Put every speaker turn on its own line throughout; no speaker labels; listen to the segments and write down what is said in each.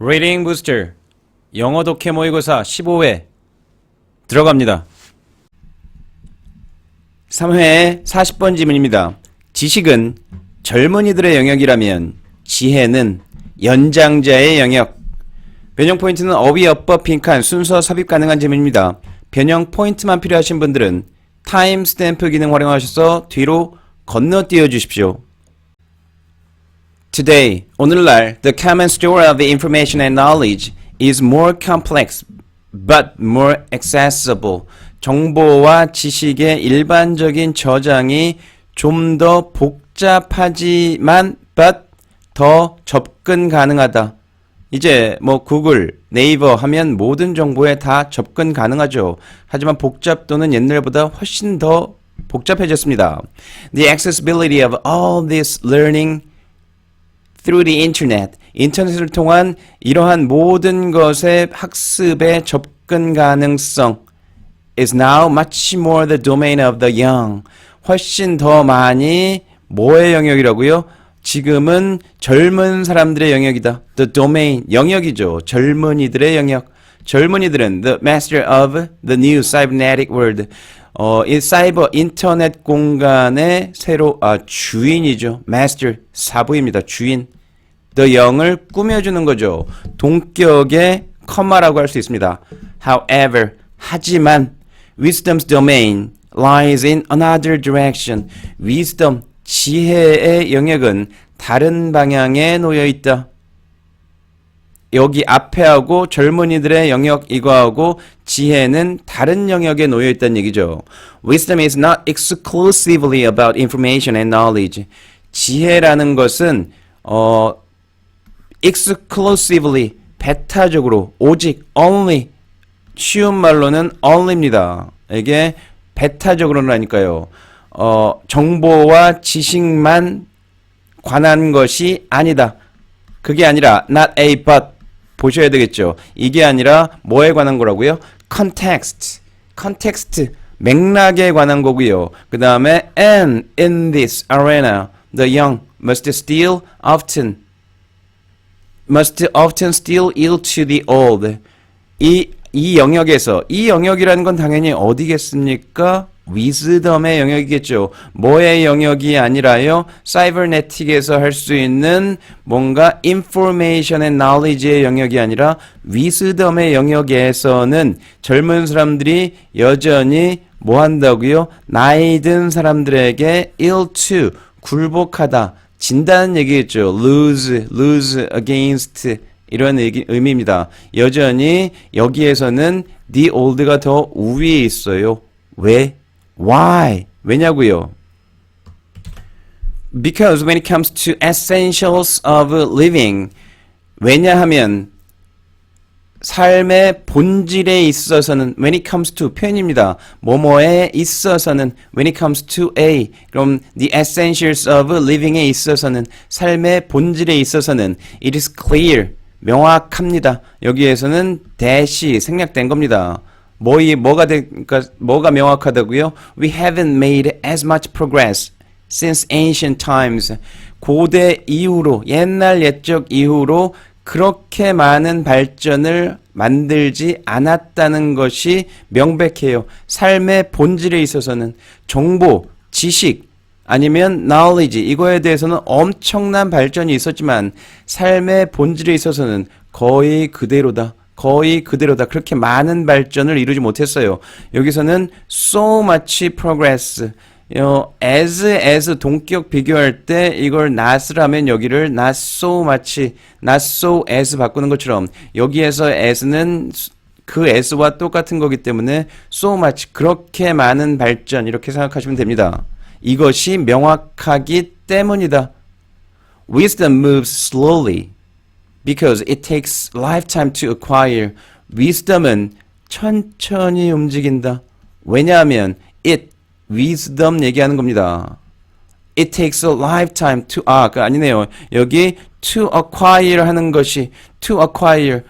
Reading Booster 영어 독해 모의고사 15회 들어갑니다. 3회 40번 지문입니다. 지식은 젊은이들의 영역이라면 지혜는 연장자의 영역. 변형 포인트는 어휘, 어법, 빈칸, 순서 삽입 가능한 지문입니다. 변형 포인트만 필요하신 분들은 타임 스탬프 기능 활용하셔서 뒤로 건너뛰어 주십시오. Today, 오늘날, the common store of information and knowledge is more complex but more accessible. 정보와 지식의 일반적인 저장이 좀 더 복잡하지만 but 더 접근 가능하다. 이제 뭐 구글, 네이버 하면 모든 정보에 다 접근 가능하죠. 하지만 복잡도는 옛날보다 훨씬 더 복잡해졌습니다. The accessibility of all this learning through the internet. 인터넷을 통한 이러한 모든 것의 학습의 접근 가능성 is now much more the domain of the young. 훨씬 더 많이 뭐의 영역이라고요? 지금은 젊은 사람들의 영역이다. The domain, 영역이죠. 젊은이들의 영역. 젊은이들은 the master of the new cybernetic world. 이 사이버 인터넷 공간의 주인이죠. master, 사부입니다. 주인. the young을 꾸며주는 거죠. 동격의 커마라고 할 수 있습니다. However, 하지만 wisdom's domain lies in another direction. wisdom, 지혜의 영역은 다른 방향에 놓여 있다. 여기 앞에 하고 젊은이들의 영역 이거하고 지혜는 다른 영역에 놓여 있다는 얘기죠. Wisdom is not exclusively about information and knowledge. 지혜라는 것은 exclusively, 배타적으로, 오직, only, 쉬운 말로는 only입니다. 이게 배타적으로라니까요. 정보와 지식만 관한 것이 아니다. 그게 아니라 not a but 보셔야 되겠죠. 이게 아니라 뭐에 관한 거라고요? context, 맥락에 관한 거고요. 그 다음에 and in this arena, the young must often still yield to the old. 이 영역에서, 이 영역이라는 건 당연히 어디겠습니까? wisdom의 영역이겠죠. 뭐의 영역이 아니라요? 사이버네틱에서 할 수 있는 뭔가 information and knowledge의 영역이 아니라 wisdom의 영역에서는 젊은 사람들이 여전히 뭐 한다고요? 나이 든 사람들에게 yield to, 굴복하다. 진다는 얘기겠죠. lose against 이런 의미입니다. 여전히 여기에서는 the old가 더 우위에 있어요. 왜? Why? 왜냐고요? Because when it comes to essentials of living, 왜냐하면 삶의 본질에 있어서는 when it comes to 표현입니다. 뭐뭐에 있어서는 when it comes to a 그럼 the essentials of living에 있어서는 삶의 본질에 있어서는 it is clear 명확합니다. 여기에서는 대시 생략된 겁니다. 뭐가 명확하다고요? We haven't made as much progress since ancient times. 고대 이후로 옛날 옛적 이후로 그렇게 많은 발전을 만들지 않았다는 것이 명백해요. 삶의 본질에 있어서는 정보, 지식 아니면 knowledge 이거에 대해서는 엄청난 발전이 있었지만 삶의 본질에 있어서는 거의 그대로다. 그렇게 많은 발전을 이루지 못했어요. 여기서는 so much progress as 동격 비교할 때 이걸 not을 하면 여기를 not so much, not so as 바꾸는 것처럼 여기에서 as는 그 s와 똑같은 거기 때문에 so much, 그렇게 많은 발전 이렇게 생각하시면 됩니다. 이것이 명확하기 때문이다. Wisdom moves slowly because it takes lifetime to acquire. Wisdom은 천천히 움직인다. 왜냐하면 wisdom 얘기하는 겁니다. It takes a lifetime to 아니네요. 여기 to acquire 하는 것이 to acquire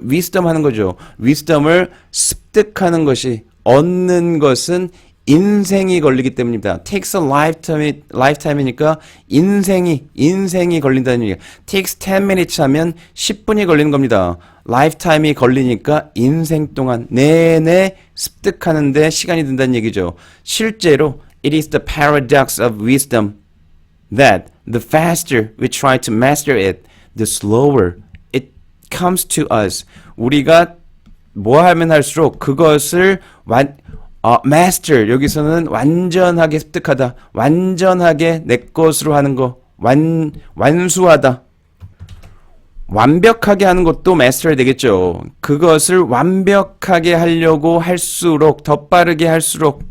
wisdom 하는 거죠. wisdom을 습득하는 것이 얻는 것은 인생이 걸리기 때문입니다. takes a lifetime이니까 인생이 걸린다는 얘기예요. takes 10 minutes 하면 10분이 걸리는 겁니다. lifetime이 걸리니까 인생 동안 내내 습득하는데 시간이 든다는 얘기죠. 실제로 it is the paradox of wisdom that the faster we try to master it, the slower it comes to us. 우리가 뭐 하면 할수록 그것을 master, 여기서는 완전하게 습득하다, 완전하게 내 것으로 하는 거, 완수하다. 완벽하게 하는 것도 master해야 되겠죠. 그것을 완벽하게 하려고 할수록, 더 빠르게 할수록,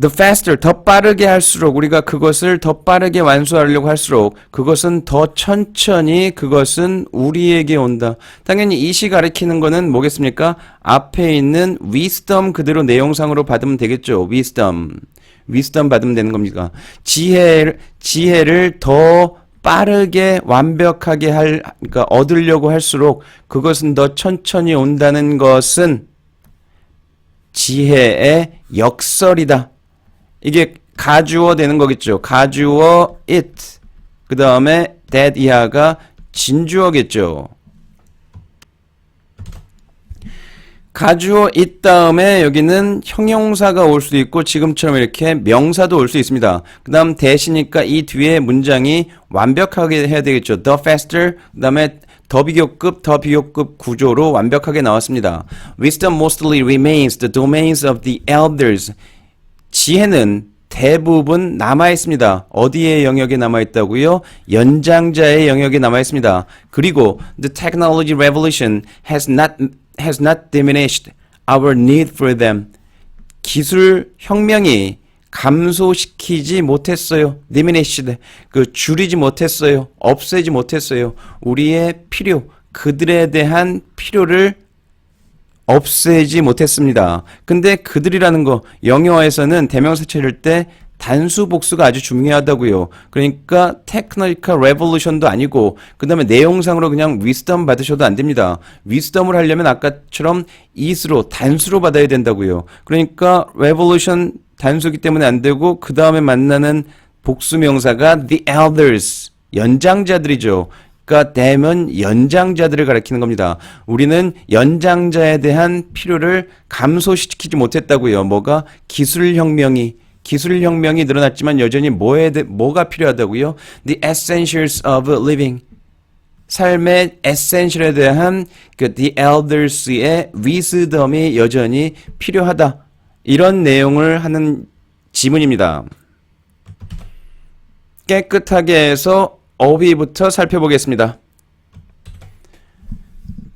the faster, 더 빠르게 할수록, 우리가 그것을 더 빠르게 완수하려고 할수록 그것은 더 천천히 그것은 우리에게 온다. 당연히 이 시 가리키는 거는 뭐겠습니까? 앞에 있는 wisdom 그대로 내용상으로 받으면 되겠죠. wisdom 받으면 되는 겁니다. 지혜를 더 빠르게 완벽하게 그러니까 얻으려고 할수록 그것은 더 천천히 온다는 것은 지혜의 역설이다. 이게 가주어 되는 거겠죠. 가주어 it. 그 다음에 that 이하가 진주어겠죠. 가주어 it 다음에 여기는 형용사가 올 수도 있고 지금처럼 이렇게 명사도 올 수 있습니다. 그 다음 대시니까 이 뒤에 문장이 완벽하게 해야 되겠죠. The faster, 그 다음에 더 비교급 구조로 완벽하게 나왔습니다. Wisdom mostly remains the domains of the elders. 지혜는 대부분 남아있습니다. 어디의 영역에 남아있다고요? 연장자의 영역에 남아있습니다. 그리고 the technology revolution has not diminished our need for them. 기술 혁명이 감소시키지 못했어요. diminished. 줄이지 못했어요. 없애지 못했어요. 우리의 필요, 그들에 대한 필요를 없애지 못했습니다. 근데 그들이라는 거 영어에서는 대명사 찾을 때 단수 복수가 아주 중요하다고요. 그러니까 테크니컬 레볼루션도 아니고 그 다음에 내용상으로 그냥 wisdom 받으셔도 안 됩니다. wisdom을 하려면 아까처럼 it으로 단수로 받아야 된다고요. 그러니까 revolution 단수기 때문에 안 되고 그 다음에 만나는 복수명사가 the elders 연장자들이죠. 그러니까 them은 연장자들을 가리키는 겁니다. 우리는 연장자에 대한 필요를 감소시키지 못했다고요. 뭐가? 기술혁명이 늘어났지만 여전히 뭐가 필요하다고요? The essentials of living. 삶의 essential에 대한 the elders의 wisdom이 여전히 필요하다. 이런 내용을 하는 지문입니다. 깨끗하게 해서 어휘부터 살펴보겠습니다.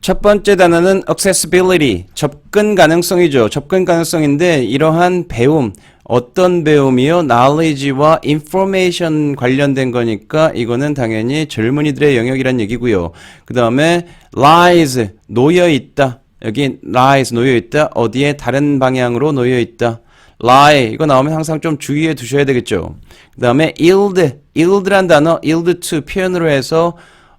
첫 번째 단어는 accessibility, 접근 가능성이죠. 접근 가능성인데 이러한 배움, 어떤 배움이요? knowledge와 information 관련된 거니까 이거는 당연히 젊은이들의 영역이란 얘기고요. 그 다음에 lies, 놓여있다. 여기 lies, 놓여있다. 어디에? 다른 방향으로 놓여있다. lie, 이거 나오면 항상 좀 주의해 두셔야 되겠죠. 그 다음에 yield란 단어, yield to 표현으로 해서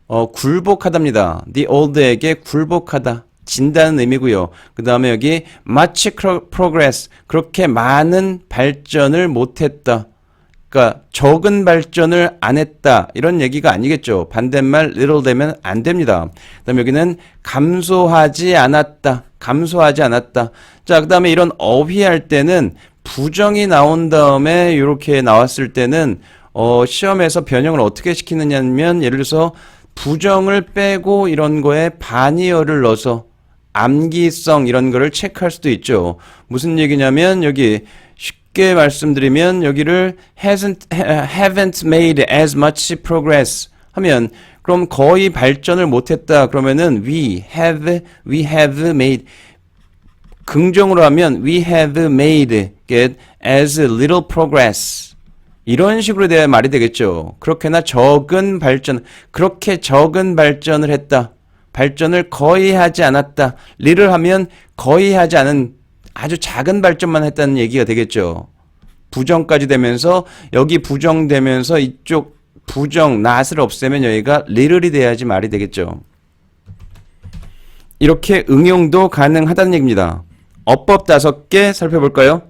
굴복하답니다. the old에게 굴복하다, 진다는 의미고요. 그 다음에 여기 much progress, 그렇게 많은 발전을 못했다. 그러니까 적은 발전을 안 했다. 이런 얘기가 아니겠죠. 반대말 little 되면 안 됩니다. 그 다음에 여기는 감소하지 않았다. 자, 그 다음에 이런 어휘할 때는 부정이 나온 다음에 이렇게 나왔을 때는 시험에서 변형을 어떻게 시키느냐면 예를 들어서 부정을 빼고 이런 거에 반의어를 넣어서 암기성 이런 거를 체크할 수도 있죠. 무슨 얘기냐면 여기 쉽게 말씀드리면 여기를 haven't made as much progress 하면 그럼 거의 발전을 못했다. 그러면은 we have made 긍정으로 하면 we have made get as little progress 이런 식으로 돼야 말이 되겠죠. 그렇게나 그렇게 적은 발전을 했다. 발전을 거의 하지 않았다. little 하면 거의 하지 않은 아주 작은 발전만 했다는 얘기가 되겠죠. 부정까지 되면서 여기 부정되면서 이쪽 부정 not을 없애면 여기가 little이 돼야지 말이 되겠죠. 이렇게 응용도 가능하다는 얘기입니다. 어법 5개 살펴볼까요?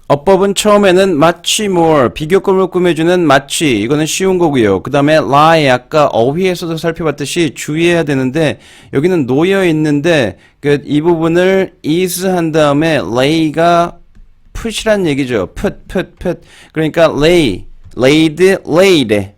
어법은 처음에는 much more, 비교급을 꾸며주는 much, 이거는 쉬운 거고요. 그 다음에 lie, 아까 어휘에서도 살펴봤듯이 주의해야 되는데 여기는 놓여 있는데 이 부분을 is 한 다음에 lay가 put이란 얘기죠. put. 그러니까 lay, laid, laid.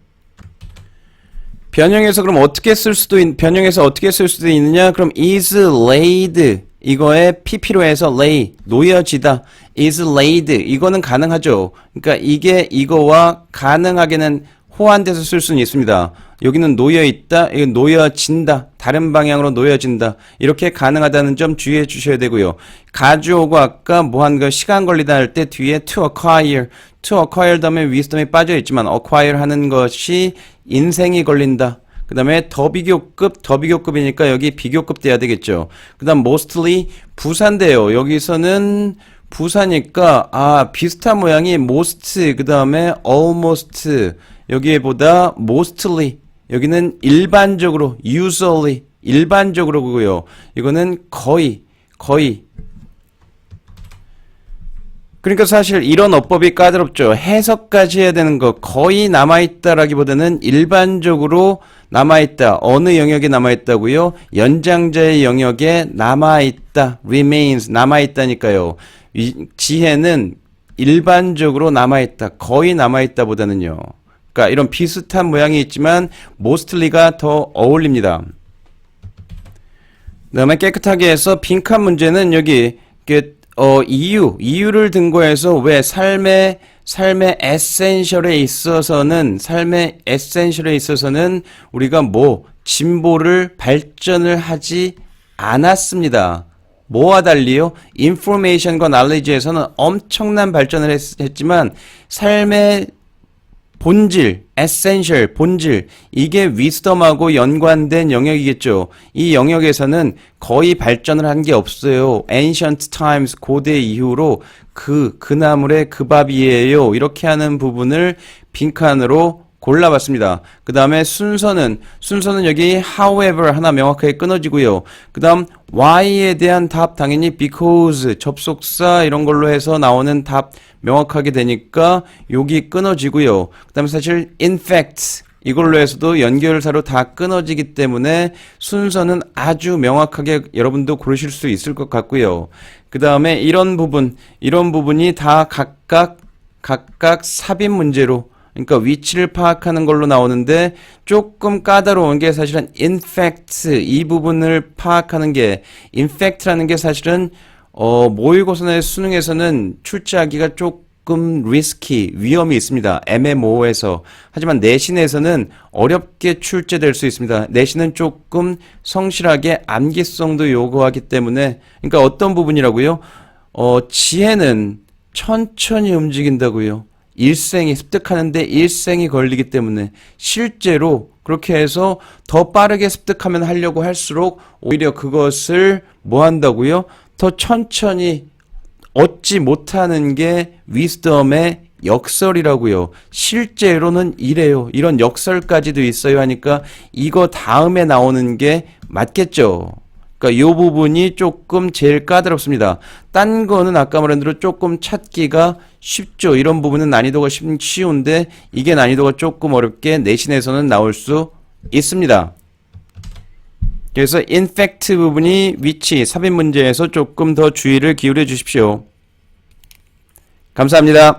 변형해서 그럼 어떻게 쓸 수도 변형해서 어떻게 쓸 수도 있느냐? 그럼 is laid 이거에 pp로 해서 lay 놓여지다 is laid 이거는 가능하죠. 그러니까 이게 이거와 가능하게는 호환돼서 쓸 수는 있습니다. 여기는 놓여있다, 이건 놓여진다, 다른 방향으로 놓여진다 이렇게 가능하다는 점 주의해 주셔야 되고요. 가져오고 아까 뭐한 거 시간 걸리다 할 때 뒤에 to acquire 다음에 wisdom이 빠져있지만 acquire 하는 것이 인생이 걸린다. 그 다음에 더 비교급이니까 여기 비교급 돼야 되겠죠. 그 다음 mostly 부사인데요. 여기서는 부사니까 비슷한 모양이 most 그 다음에 almost 여기에보다 mostly 여기는 일반적으로 usually 일반적으로고요. 이거는 거의 그러니까 사실 이런 어법이 까다롭죠. 해석까지 해야 되는 거 거의 남아있다라기보다는 일반적으로 남아있다. 어느 영역에 남아있다고요? 연장자의 영역에 남아있다. remains 남아있다니까요. 지혜는 일반적으로 남아있다. 거의 남아있다 보다는요. 그러니까 이런 비슷한 모양이 있지만 mostly가 더 어울립니다. 그 다음에 깨끗하게 해서 빈칸 문제는 여기 이유를 등고해서 왜 삶의 에센셜에 있어서는 우리가 진보를 발전을 하지 않았습니다. 뭐와 달리요? 인포메이션과 knowledge에서는 엄청난 발전을 했지만 삶의 본질, essential, 본질, 이게 wisdom하고 연관된 영역이겠죠. 이 영역에서는 거의 발전을 한 게 없어요. ancient times, 고대 이후로 그 나물의 그 밥이에요. 이렇게 하는 부분을 빈칸으로 골라봤습니다. 그 다음에 순서는 여기 however 하나 명확하게 끊어지고요. 그 다음 why에 대한 답 당연히 because, 접속사 이런 걸로 해서 나오는 답 명확하게 되니까 여기 끊어지고요. 그 다음에 사실 in fact 이걸로 해서도 연결사로 다 끊어지기 때문에 순서는 아주 명확하게 여러분도 고르실 수 있을 것 같고요. 그 다음에 이런 부분이 다 각각 삽입 문제로 그러니까 위치를 파악하는 걸로 나오는데 조금 까다로운 게 사실은 in fact 이 부분을 파악하는 게 in fact라는 게 사실은 모의고사나 수능에서는 출제하기가 조금 risky 위험이 있습니다. 애매모호해서. 하지만 내신에서는 어렵게 출제될 수 있습니다. 내신은 조금 성실하게 암기성도 요구하기 때문에 그러니까 어떤 부분이라고요? 지혜는 천천히 움직인다고요. 습득하는데 일생이 걸리기 때문에 실제로 그렇게 해서 더 빠르게 습득하면 하려고 할수록 오히려 그것을 뭐 한다고요? 더 천천히 얻지 못하는 게 wisdom의 역설이라고요. 실제로는 이래요. 이런 역설까지도 있어요 하니까 이거 다음에 나오는 게 맞겠죠. 그러니까 이 부분이 조금 제일 까다롭습니다. 딴 거는 아까 말한 대로 조금 찾기가 쉽죠. 이런 부분은 난이도가 쉬운데 이게 난이도가 조금 어렵게 내신에서는 나올 수 있습니다. 그래서 in fact 부분이 위치, 삽입 문제에서 조금 더 주의를 기울여 주십시오. 감사합니다.